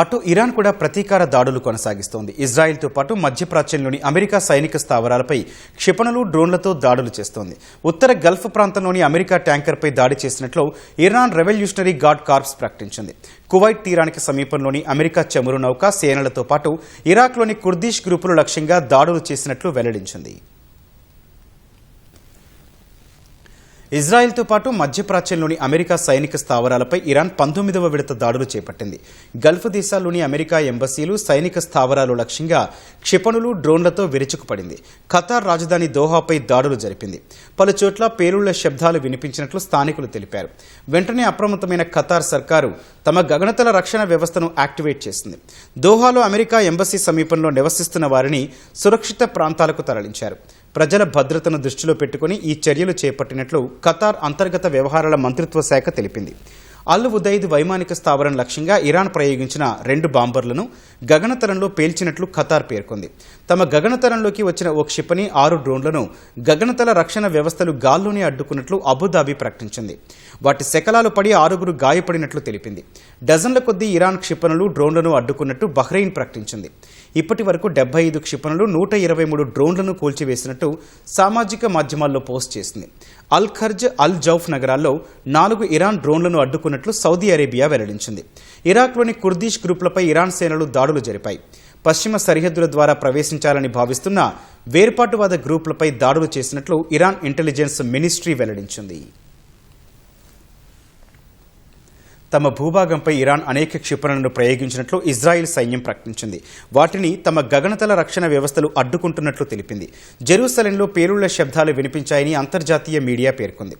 అటు ఇరాన్ కూడా ప్రతీకార దాడులు కొనసాగిస్తోంది. ఇజ్రాయెల్తో పాటు మధ్యప్రాచ్యంలోని అమెరికా సైనిక స్థావరాలపై క్షిపణులు, డ్రోన్లతో దాడులు చేస్తోంది. ఉత్తర గల్ఫ్ ప్రాంతంలోని అమెరికా ట్యాంకర్పై దాడి చేసినట్లు ఇరాన్ రెవల్యూషనరీ గార్డ్ కార్ప్స్ ప్రకటించింది. కువైట్ తీరానికి సమీపంలోని అమెరికా చమురు నౌక సేనలతో పాటు ఇరాక్లోని కుర్దిష్ గ్రూపులు లక్ష్యంగా దాడులు చేసినట్లు వెల్లడించింది. ఇజ్రాయెల్తో పాటు మధ్యప్రాచ్యంలోని అమెరికా సైనిక స్థావరాలపై ఇరాన్ 19వ విడత దాడులు చేపట్టింది. గల్ఫ్ దేశాల్లోని అమెరికా ఎంబసీలు, సైనిక స్థావరాలు లక్ష్యంగా క్షిపణులు, డ్రోన్లతో విరుచుకుపడింది. ఖతార్ రాజధాని దోహాపై దాడులు జరిపింది. పలు చోట్ల పేలుళ్ల శబ్దాలు వినిపించినట్లు స్థానికులు తెలిపారు. వెంటనే అప్రమత్తమైన ఖతార్ సర్కారు తమ గగనతల రక్షణ వ్యవస్థను యాక్టివేట్ చేసింది. దోహాలో అమెరికా ఎంబసీ సమీపంలో నివసిస్తున్న వారిని సురక్షిత ప్రాంతాలకు తరలించారు. ప్రజల భద్రతను దృష్టిలో పెట్టుకుని ఈ చర్యలు చేపట్టినట్లు ఖతార్ అంతర్గత వ్యవహారాల మంత్రిత్వ శాఖ తెలిపింది. అల్ ఉదైద్ వైమానిక స్థావరం లక్ష్యంగా ఇరాన్ ప్రయోగించిన 2 బాంబర్లను గగనతలంలో పేల్చినట్లు ఖతార్ పేర్కొంది. తమ గగనతలంలోకి వచ్చిన ఓ క్షిపణి, 6 డ్రోన్లను గగనతల రక్షణ వ్యవస్థలు గాల్లోనే అడ్డుకున్నట్లు అబుదాబి ప్రకటించింది. వాటి శకలాలు పడి 6గురు గాయపడినట్లు తెలిపింది. డజన్ల కొద్దీ ఇరాన్ క్షిపణులు, డ్రోన్లను అడ్డుకున్నట్టు బహ్రెయిన్ ప్రకటించింది. ఇప్పటి వరకు 75 క్షిపణులు, 123 డ్రోన్లను కూల్చివేసినట్టు సామాజిక మాధ్యమాల్లో పోస్ట్ చేసింది. అల్ ఖర్జ్, అల్ జౌఫ్ నగరాల్లో 4 ఇరాన్ డ్రోన్లను అడ్డుకున్నట్లు సౌదీ అరేబియా వెల్లడించింది. ఇరాక్లోని కుర్దిష్ గ్రూపులపై ఇరాన్ సేనలు దాడులు జరిపాయి. పశ్చిమ సరిహద్దుల ద్వారా ప్రవేశించాలని భావిస్తున్న వేర్పాటువాద గ్రూపులపై దాడులు చేసినట్లు ఇరాన్ ఇంటెలిజెన్స్ మినిస్ట్రీ వెల్లడించింది. తమ భూభాగంపై ఇరాన్ అనేక క్షిపణులను ప్రయోగించినట్లు ఇజ్రాయెల్ సైన్యం ప్రకటించింది. వాటిని తమ గగనతల రక్షణ వ్యవస్థలు అడ్డుకుంటున్నట్లు తెలిపింది. జెరూసలేంలో పేలుళ్ల శబ్దాలు వినిపించాయని అంతర్జాతీయ మీడియా పేర్కొంది.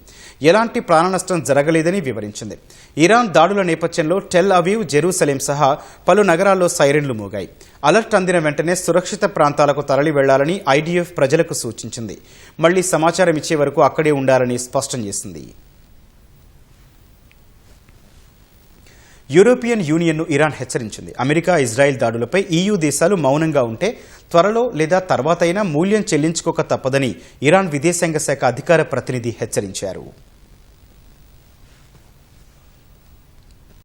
ఎలాంటి ప్రాణనష్టం జరగలేదని వివరించింది. ఇరాన్ దాడుల నేపథ్యంలో టెల్ అవీవ్, జెరూసలేం సహా పలు నగరాల్లో సైరన్లు మోగాయి. అలర్ట్ అందిన వెంటనే సురక్షిత ప్రాంతాలకు తరలి వెళ్లాలని ఐడిఎఫ్ ప్రజలకు సూచించింది. మళ్లీ సమాచారం ఇచ్చే వరకు అక్కడే ఉండాలని స్పష్టం చేసింది. యూరోపియన్ యూనియన్ను ఇరాన్ హెచ్చరించింది. అమెరికా, ఇజ్రాయెల్ దాడులపై EU దేశాలు మౌనంగా ఉంటే త్వరలో లేదా తర్వాతైనా మూల్యం చెల్లించుకోక తప్పదని ఇరాన్ విదేశాంగ శాఖ అధికార ప్రతినిధి హెచ్చరించారు.